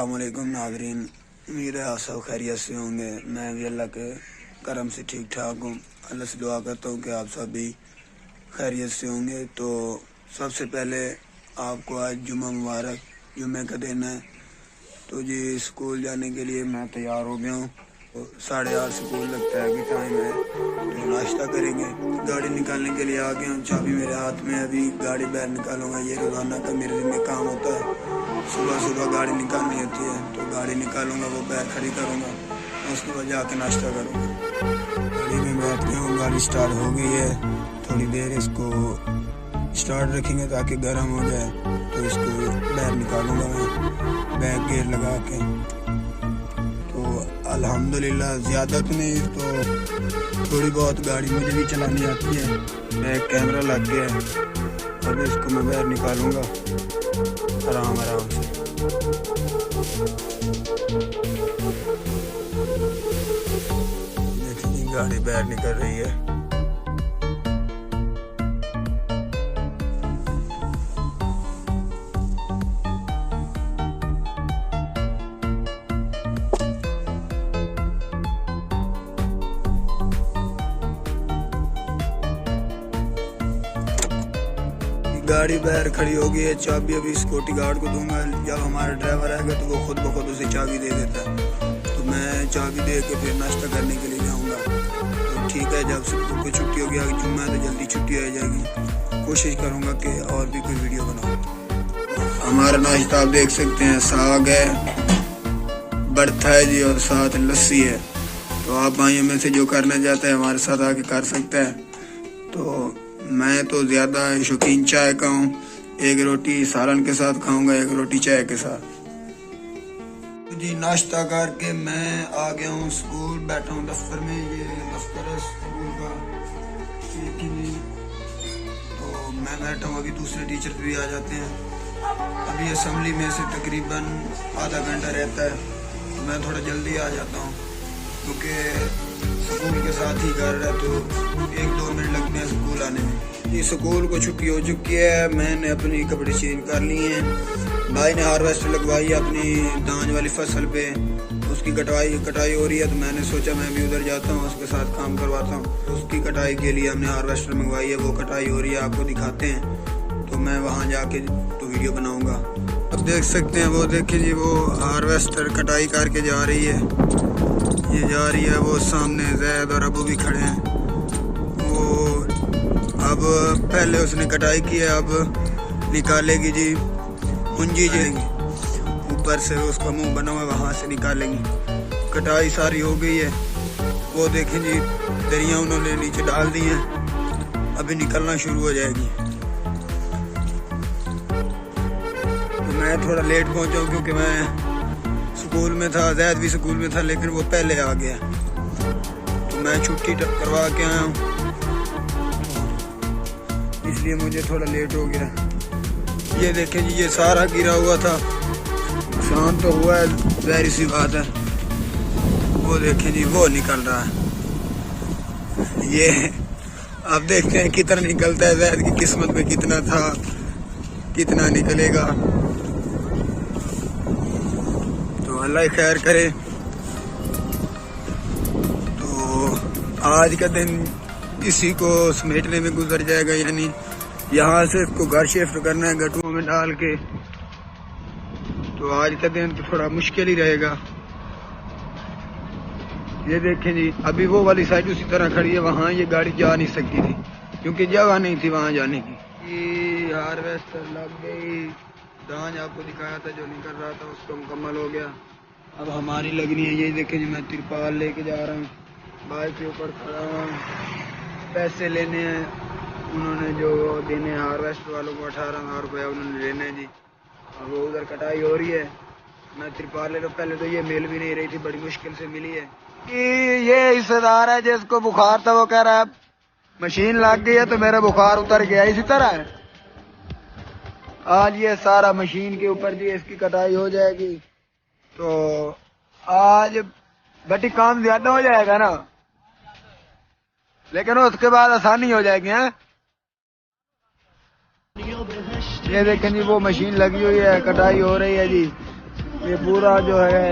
अस्सलामुअलैकुम नाज़रीन, उम्मीद है आप सब खैरियत से होंगे। मैं भी अल्लाह के करम से ठीक ठाक हूँ। अल्लाह से दुआ करता हूँ कि आप सब भी खैरियत से होंगे। तो सबसे पहले आपको आज जुम्मा मुबारक, जुम्मे का दिन है। तो जी स्कूल जाने के लिए मैं तैयार हो गया हूँ। तो 8:30 स्कूल लगता है कि टाइम है, तो नाश्ता करेंगे। गाड़ी निकालने के लिए आ गया हूँ, चाबी मेरे हाथ में। अभी गाड़ी बाहर निकालूंगा। ये रोज़ाना का मेरे दिन में काम होता है। सुबह सुबह गाड़ी निकालनी होती है, तो गाड़ी निकालूंगा, वो बैग खड़ी करूँगा, उसके बाद जाके नाश्ता करूँगा। गाड़ी में बैठ गया हूँ, गाड़ी स्टार्ट हो गई है। थोड़ी देर इसको स्टार्ट रखेंगे ताकि गर्म हो जाए, तो इसको बाहर निकालूंगा मैं बैग गेयर लगा के। तो अल्हम्दुलिल्लाह ज़्यादा तो नहीं, तो थोड़ी बहुत गाड़ी मुझे भी चलानी आती है। बैग कैमरा लग गया है। अब इसको मैं बाहर निकालूंगा आराम आराम से। देखिए गाड़ी बाहर निकल रही है। गाड़ी बाहर खड़ी हो गई है। चाबी अभी सिक्योरिटी गार्ड को दूंगा। जब हमारा ड्राइवर आएगा तो वो खुद ब खुद उसे चाबी दे देता है। तो मैं चाबी दे के फिर नाश्ता करने के लिए जाऊंगा। तो ठीक है, जब सबको छुट्टी होगी, आगे जुम्मा है तो जल्दी छुट्टी आ जाएगी। कोशिश करूंगा कि और भी कोई वीडियो बनाऊँ। हमारा नाश्ता आप देख सकते हैं, साग है, बर्था है जी, और साथ लस्सी है। तो आप भाइयों में से जो करना चाहता है हमारे साथ आके कर सकता है। तो मैं तो ज़्यादा शौकीन चाय का हूँ। एक रोटी सालन के साथ खाऊंगा, एक रोटी चाय के साथ। तो जी नाश्ता करके मैं आ गया हूँ स्कूल, बैठा हूँ दफ्तर में। ये दफ्तर है स्कूल का। तो मैं बैठा हूँ, अभी दूसरे टीचर भी आ जाते हैं। अभी असेंबली में से तकरीबन आधा घंटा रहता है, तो मैं थोड़ा जल्दी आ जाता हूँ क्योंकि स्कूल के साथ ही घर है, तो 1-2 मिनट लगते हैं स्कूल आने में। ये स्कूल को छुट्टी हो चुकी है। मैंने अपनी कपड़े चेंज कर लिए हैं। भाई ने हार्वेस्टर लगवाई है अपनी धान वाली फसल पे, उसकी कटाई हो रही है। तो मैंने सोचा मैं भी उधर जाता हूँ, उसके साथ काम करवाता हूँ। उसकी कटाई के लिए हमने हार्वेस्टर मंगवाई है, वो कटाई हो रही है, आपको दिखाते हैं। तो मैं वहाँ जाके तो वीडियो बनाऊँगा। अब देख सकते हैं, वो देखिए जी, वो हार्वेस्टर कटाई करके जा रही है। ये जा रही है, वो सामने जैद और अबू भी खड़े हैं। वो अब पहले उसने कटाई की है, अब निकालेगी जी, कुंजी जाएगी ऊपर से, उसका मुंह बना हुआ, वहाँ से निकालेंगी। कटाई सारी हो गई है। वो देखें जी, दरिया उन्होंने नीचे डाल दी है, अभी निकलना शुरू हो जाएगी। तो मैं थोड़ा लेट पहुँचा हूँ क्योंकि मैं स्कूल में था, जैद भी स्कूल में था, लेकिन वो पहले आ गया, तो मैं छुट्टी करवा के आया हूँ, इसलिए मुझे थोड़ा लेट हो गया। ये देखें जी, ये सारा गिरा हुआ था, नुकसान तो हुआ है, जाहिर सी बात है। वो देखें जी, वो निकल रहा है। ये आप देखते हैं कितना निकलता है, जैद की किस्मत में कितना था, कितना निकलेगा। अल्लाह खैर करे। तो आज का दिन इसी को समेटने में गुजर जाएगा, यानी यहाँ से इसको घर शिफ्ट करना है गटुओं में डाल के। तो आज का दिन तो थोड़ा मुश्किल ही रहेगा। ये देखें जी, अभी वो वाली साइड उसी तरह खड़ी है, वहाँ ये गाड़ी जा नहीं सकती थी क्योंकि जगह नहीं थी वहाँ जाने की। ये हार्वेस्टर लग गई, धान आपको दिखाया था जो निकल रहा था, उसको मुकम्मल हो गया। अब हमारी लगनी है। ये देखें जी, मैं तिरपाल लेके जा रहा हूँ, बाइक के ऊपर खड़ा हूँ। पैसे लेने हैं उन्होंने, जो देने हैं हार्वेस्टर वालों को 18,000 रुपया उन्होंने लेने हैं जी। अब वो उधर कटाई हो रही है, मैं तिरपाल ले रहा हूँ। पहले तो ये मिल भी नहीं रही थी, बड़ी मुश्किल से मिली है। ये हिस्सेदार है जिसको बुखार था, वो कह रहा है मशीन लग गई है तो मेरा बुखार उतर गया। इसी तरह है आज ये सारा मशीन के ऊपर जी, इसकी कटाई हो जाएगी। तो आज बटी काम ज्यादा हो जाएगा ना, लेकिन उसके बाद आसानी हो जाएगी। हैं ये देखें जी, वो मशीन लगी हुई है, कटाई हो रही है जी। ये पूरा जो है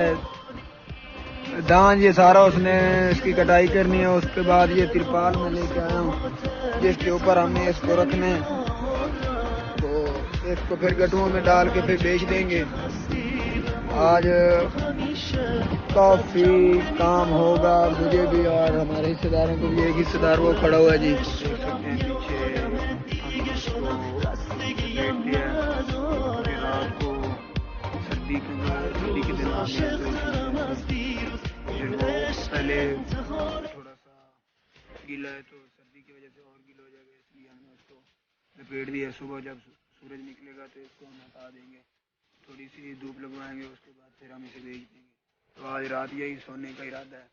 धान ये सारा उसने इसकी कटाई करनी है। उसके बाद ये तिरपाल में लेके आया हूँ जिसके ऊपर हमने इसको रखने हैं। तो इसको फिर गटुओं में डाल के फिर बेच देंगे। आज काफी काम होगा मुझे भी और हमारे हिस्सेदारों को भी। एक हिस्सेदार वो खड़ा हुआ है जी, देख सकते हैं पीछे। रात को सर्दी के दिन पहले थोड़ा सा गीला है तो सर्दी की वजह से और गीला हो जाएगा, इसलिए हमने उसको लपेट दिया। सुबह जब सूरज निकलेगा तो इसको हम हटा देंगे, थोड़ी सी धूप लगवाएंगे, उसके बाद फिर हम इसे बेच देंगे। तो आज रात यही सोने का इरादा है,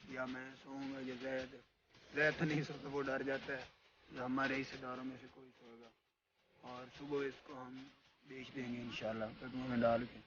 या मैं सोऊंगा या जैद नहीं सोता, वो डर जाता है जो हमारे हिस्सेदारों में से कोई सोएगा। और सुबह इसको हम बेच देंगे इंशाल्लाह, कदमों में डाल के।